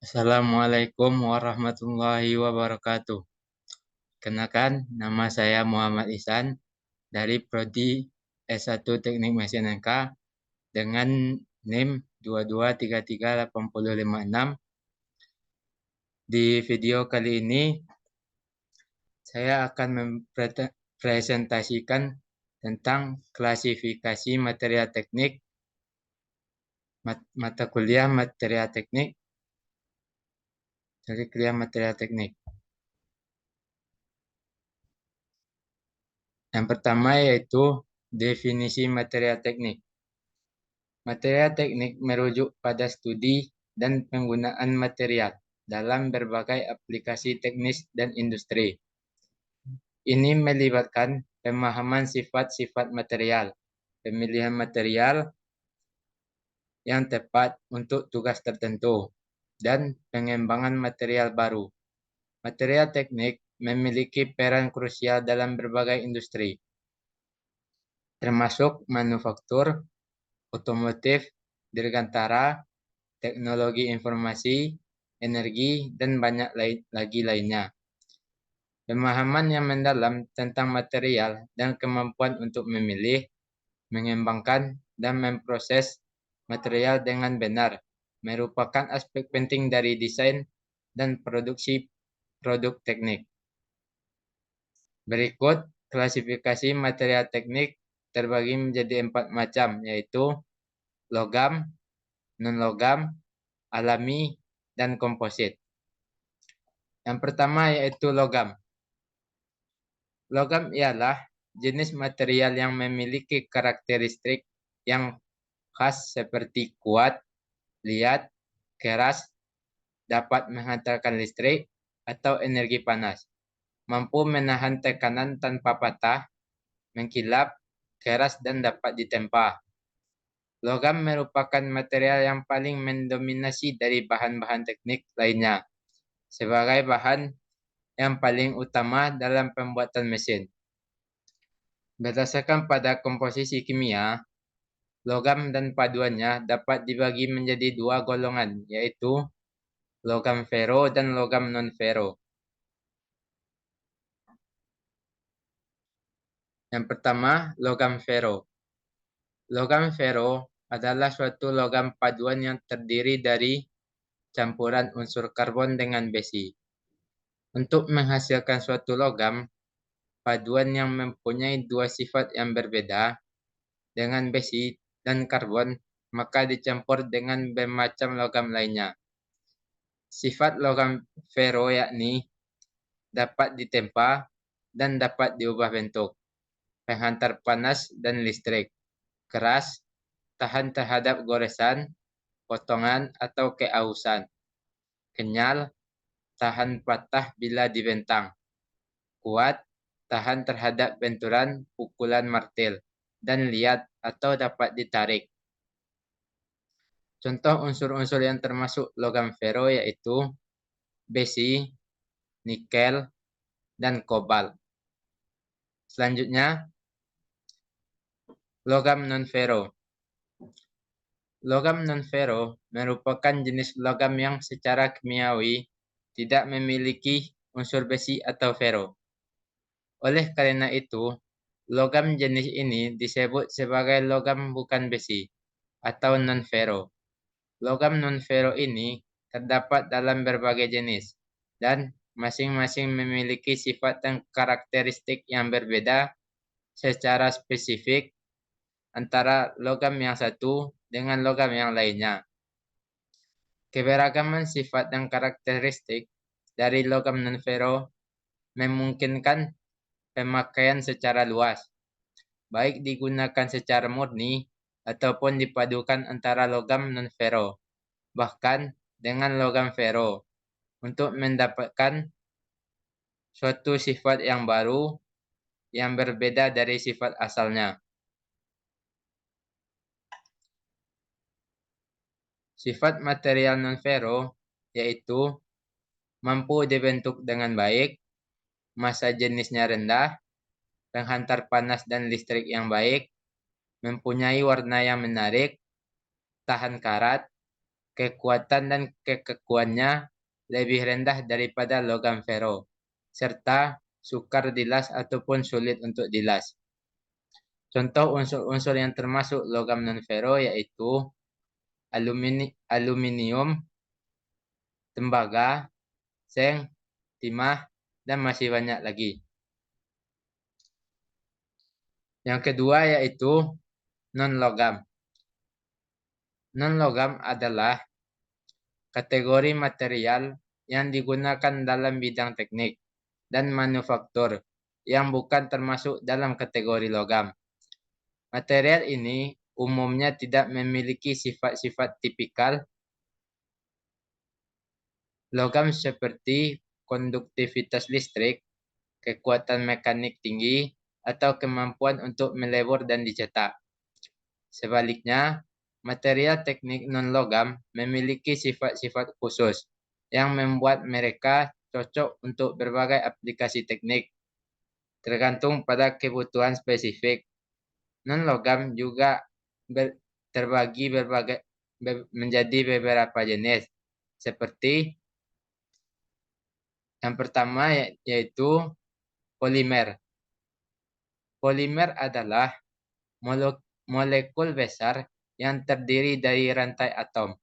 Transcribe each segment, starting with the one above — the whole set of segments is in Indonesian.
Assalamualaikum warahmatullahi wabarakatuh. Kenalkan, nama saya Muhammad Ihsan dari Prodi S1 Teknik Mesin NK dengan NIM 2233856. Di video kali ini, saya akan mempresentasikan tentang klasifikasi material teknik, mata kuliah material teknik, dari kuliah material teknik. Yang pertama yaitu definisi material teknik. Material teknik merujuk pada studi dan penggunaan material dalam berbagai aplikasi teknis dan industri. Ini melibatkan pemahaman sifat-sifat material, pemilihan material yang tepat untuk tugas tertentu, dan pengembangan material baru. Material teknik memiliki peran krusial dalam berbagai industri, termasuk manufaktur, otomotif, dirgantara, teknologi informasi, energi, dan banyak lagi lainnya. Pemahaman yang mendalam tentang material dan kemampuan untuk memilih, mengembangkan, dan memproses material dengan benar merupakan aspek penting dari desain dan produksi produk teknik. Berikut klasifikasi material teknik terbagi menjadi 4 macam, yaitu logam, non-logam, alami, dan komposit. Yang pertama yaitu logam. Logam ialah jenis material yang memiliki karakteristik yang khas seperti kuat, liat, keras, dapat menghantarkan listrik atau energi panas, mampu menahan tekanan tanpa patah, mengkilap, keras, dan dapat ditempa. Logam merupakan material yang paling mendominasi dari bahan-bahan teknik lainnya, sebagai bahan yang paling utama dalam pembuatan mesin. Berdasarkan pada komposisi kimia, logam dan paduannya dapat dibagi menjadi 2 golongan, yaitu logam fero dan logam non-fero. Yang pertama, logam fero. Logam fero adalah suatu logam paduan yang terdiri dari campuran unsur karbon dengan besi. Untuk menghasilkan suatu logam paduan yang mempunyai 2 sifat yang berbeda dengan besi dan karbon, maka dicampur dengan bermacam logam lainnya. Sifat logam fero yakni dapat ditempa dan dapat diubah bentuk, penghantar panas dan listrik, keras, tahan terhadap goresan, potongan atau keausan, kenyal, tahan patah bila dibentang, kuat, tahan terhadap benturan pukulan martil, dan liat atau dapat ditarik. Contoh unsur-unsur yang termasuk logam fero yaitu besi, nikel, dan kobalt. Selanjutnya, logam non-fero. Logam non-fero merupakan jenis logam yang secara kimiawi tidak memiliki unsur besi atau fero. Oleh karena itu, logam jenis ini disebut sebagai logam bukan besi atau non-fero. Logam non-fero ini terdapat dalam berbagai jenis dan masing-masing memiliki sifat dan karakteristik yang berbeda secara spesifik antara logam yang satu dengan logam yang lainnya. Keberagaman sifat dan karakteristik dari logam non-fero memungkinkan pemakaian secara luas, baik digunakan secara murni ataupun dipadukan antara logam non-fero, bahkan dengan logam fero, untuk mendapatkan suatu sifat yang baru yang berbeda dari sifat asalnya. Sifat material non-fero yaitu mampu dibentuk dengan baik, massa jenisnya rendah, penghantar panas dan listrik yang baik, mempunyai warna yang menarik, tahan karat, kekuatan dan kekekuannya lebih rendah daripada logam fero, serta sukar dilas ataupun sulit untuk dilas. Contoh unsur-unsur yang termasuk logam non-fero yaitu aluminium, tembaga, seng, timah, dan masih banyak lagi. Yang kedua yaitu non-logam. Non-logam adalah kategori material yang digunakan dalam bidang teknik dan manufaktur yang bukan termasuk dalam kategori logam. Material ini umumnya tidak memiliki sifat-sifat tipikal logam seperti konduktivitas listrik, kekuatan mekanik tinggi, atau kemampuan untuk melebur dan dicetak. Sebaliknya, material teknik non-logam memiliki sifat-sifat khusus yang membuat mereka cocok untuk berbagai aplikasi teknik, tergantung pada kebutuhan spesifik. Non-logam juga terbagi menjadi beberapa jenis, seperti yang pertama yaitu polimer. Polimer adalah molekul besar yang terdiri dari rantai atom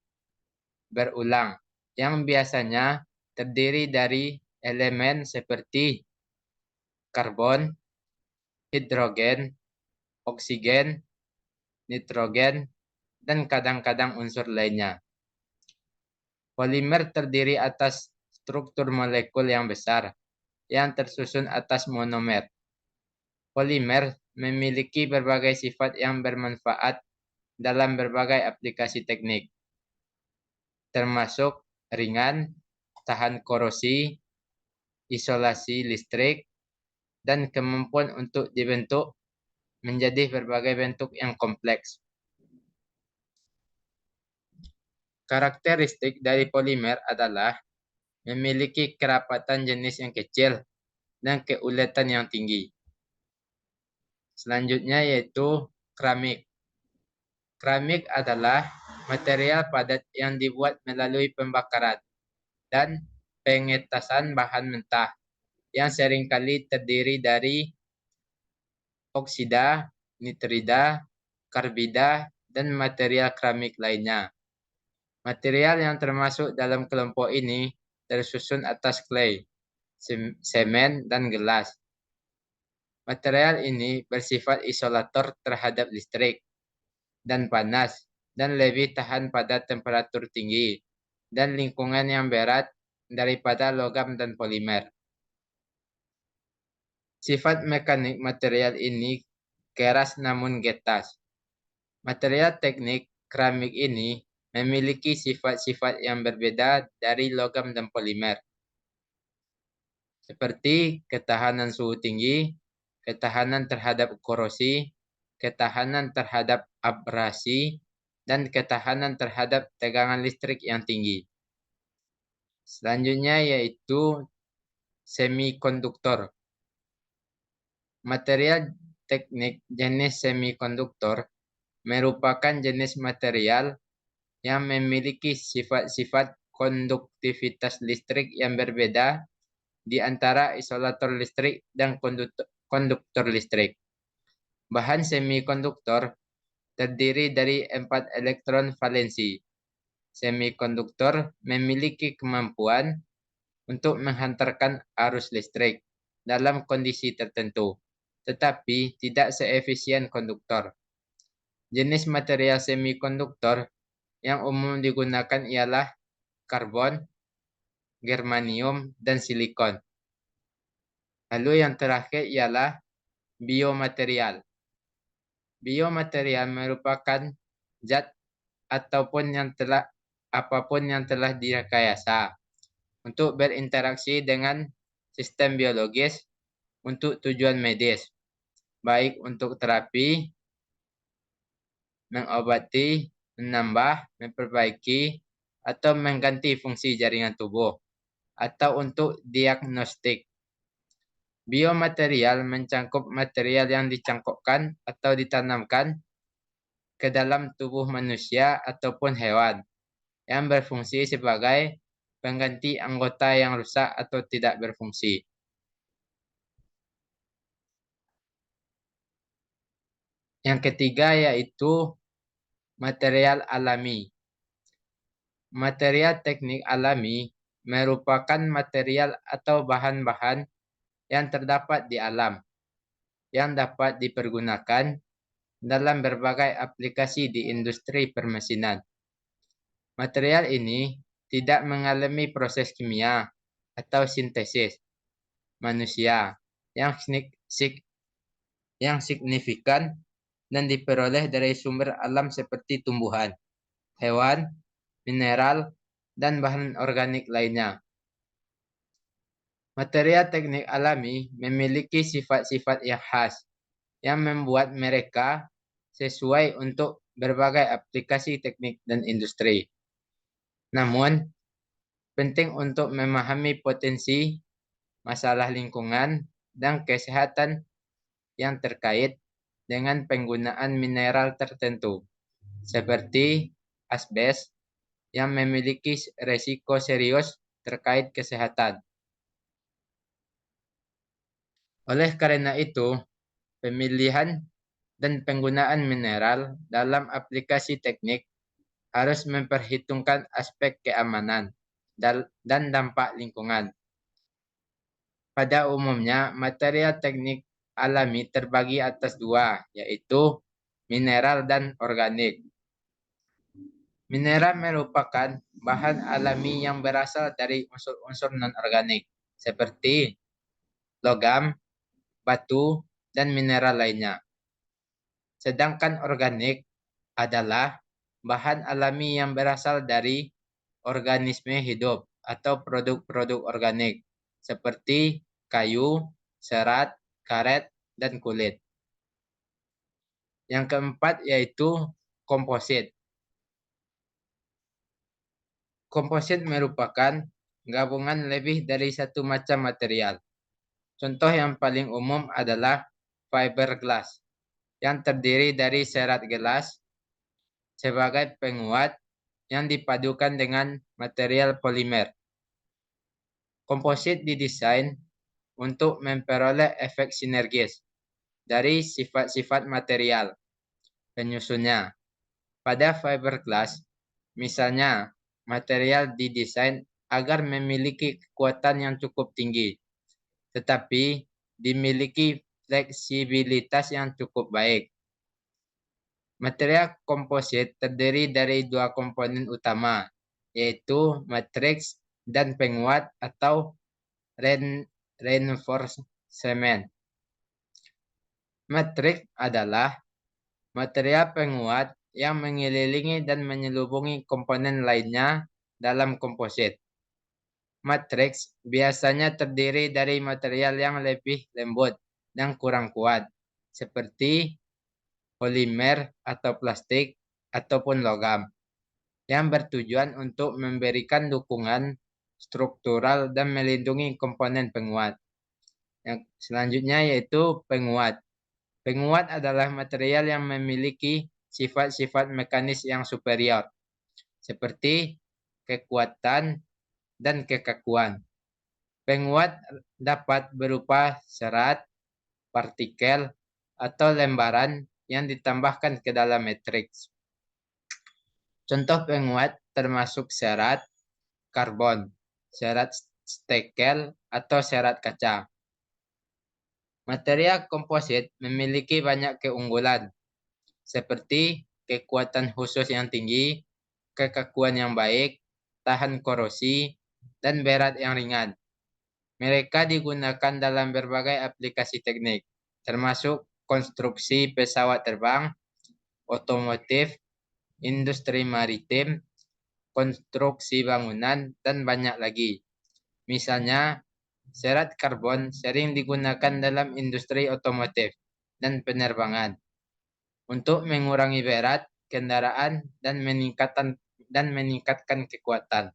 berulang yang biasanya terdiri dari elemen seperti karbon, hidrogen, oksigen, nitrogen, dan kadang-kadang unsur lainnya. Polimer terdiri atas struktur molekul yang besar yang tersusun atas monomer. Polimer memiliki berbagai sifat yang bermanfaat dalam berbagai aplikasi teknik, termasuk ringan, tahan korosi, isolasi listrik, dan kemampuan untuk dibentuk menjadi berbagai bentuk yang kompleks. Karakteristik dari polimer adalah memiliki kerapatan jenis yang kecil dan keuletan yang tinggi. Selanjutnya yaitu keramik. Keramik adalah material padat yang dibuat melalui pembakaran dan pengetasan bahan mentah yang seringkali terdiri dari oksida, nitrida, karbida, dan material keramik lainnya. Material yang termasuk dalam kelompok ini tersusun atas clay, semen, dan gelas. Material ini bersifat isolator terhadap listrik dan panas dan lebih tahan pada temperatur tinggi dan lingkungan yang berat daripada logam dan polimer. Sifat mekanik material ini keras namun getas. Material teknik keramik ini memiliki sifat-sifat yang berbeda dari logam dan polimer, seperti ketahanan suhu tinggi, ketahanan terhadap korosi, ketahanan terhadap abrasi, dan ketahanan terhadap tegangan listrik yang tinggi. Selanjutnya yaitu semikonduktor. Material teknik jenis semikonduktor merupakan jenis material yang memiliki sifat-sifat konduktivitas listrik yang berbeda di antara isolator listrik dan konduktor listrik. Bahan semikonduktor terdiri dari 4 elektron valensi. Semikonduktor memiliki kemampuan untuk menghantarkan arus listrik dalam kondisi tertentu, tetapi tidak seefisien konduktor. Jenis material semikonduktor yang umum digunakan ialah karbon, germanium, dan silikon. Lalu yang terakhir ialah biomaterial. Biomaterial merupakan zat apapun yang telah direkayasa untuk berinteraksi dengan sistem biologis untuk tujuan medis, baik untuk terapi, mengobati, menambah, memperbaiki, atau mengganti fungsi jaringan tubuh, atau untuk diagnostik. Biomaterial mencangkup material yang dicangkokkan atau ditanamkan ke dalam tubuh manusia ataupun hewan yang berfungsi sebagai pengganti anggota yang rusak atau tidak berfungsi. Yang ketiga yaitu material alami. Material teknik alami merupakan material atau bahan-bahan yang terdapat di alam, yang dapat dipergunakan dalam berbagai aplikasi di industri permesinan. Material ini tidak mengalami proses kimia atau sintesis manusia yang signifikan dan diperoleh dari sumber alam seperti tumbuhan, hewan, mineral, dan bahan organik lainnya. Material teknik alami memiliki sifat-sifat yang khas yang membuat mereka sesuai untuk berbagai aplikasi teknik dan industri. Namun, penting untuk memahami potensi masalah lingkungan dan kesehatan yang terkait dengan penggunaan mineral tertentu, seperti asbes yang memiliki resiko serius terkait kesehatan. Oleh karena itu, pemilihan dan penggunaan mineral dalam aplikasi teknik harus memperhitungkan aspek keamanan dan dampak lingkungan. Pada umumnya, material teknik alami terbagi atas dua, yaitu mineral dan organik. Mineral merupakan bahan alami yang berasal dari unsur-unsur non-organik, seperti logam, batu, dan mineral lainnya. Sedangkan organik adalah bahan alami yang berasal dari organisme hidup atau produk-produk organik, seperti kayu, serat, karet, dan kulit. Yang keempat yaitu komposit. Komposit merupakan gabungan lebih dari satu macam material. Contoh yang paling umum adalah fiberglass, yang terdiri dari serat gelas sebagai penguat yang dipadukan dengan material polimer. Komposit didesain untuk memperoleh efek sinergis dari sifat-sifat material penyusunnya. Pada fiberglass, misalnya, material didesain agar memiliki kekuatan yang cukup tinggi, tetapi dimiliki fleksibilitas yang cukup baik. Material komposit terdiri dari dua komponen utama, yaitu matriks dan penguat atau reinforcement. Matriks adalah material penguat yang mengelilingi dan menyelubungi komponen lainnya dalam komposit. Matriks biasanya terdiri dari material yang lebih lembut dan kurang kuat, seperti polimer atau plastik ataupun logam, yang bertujuan untuk memberikan dukungan struktural dan melindungi komponen penguat. Yang selanjutnya yaitu penguat. Penguat adalah material yang memiliki sifat-sifat mekanis yang superior, seperti kekuatan dan kekakuan. Penguat dapat berupa serat, partikel, atau lembaran yang ditambahkan ke dalam matriks. Contoh penguat termasuk serat, karbon, serat stekel, atau serat kaca. Material komposit memiliki banyak keunggulan, seperti kekuatan khusus yang tinggi, kekakuan yang baik, tahan korosi, dan berat yang ringan. Mereka digunakan dalam berbagai aplikasi teknik, termasuk konstruksi pesawat terbang, otomotif, industri maritim, konstruksi bangunan, dan banyak lagi. Misalnya, serat karbon sering digunakan dalam industri otomotif dan penerbangan untuk mengurangi berat kendaraan dan meningkatkan kekuatan.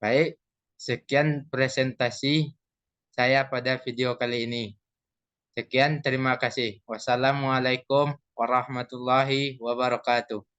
Baik, sekian presentasi saya pada video kali ini. Sekian, terima kasih. Wassalamualaikum warahmatullahi wabarakatuh.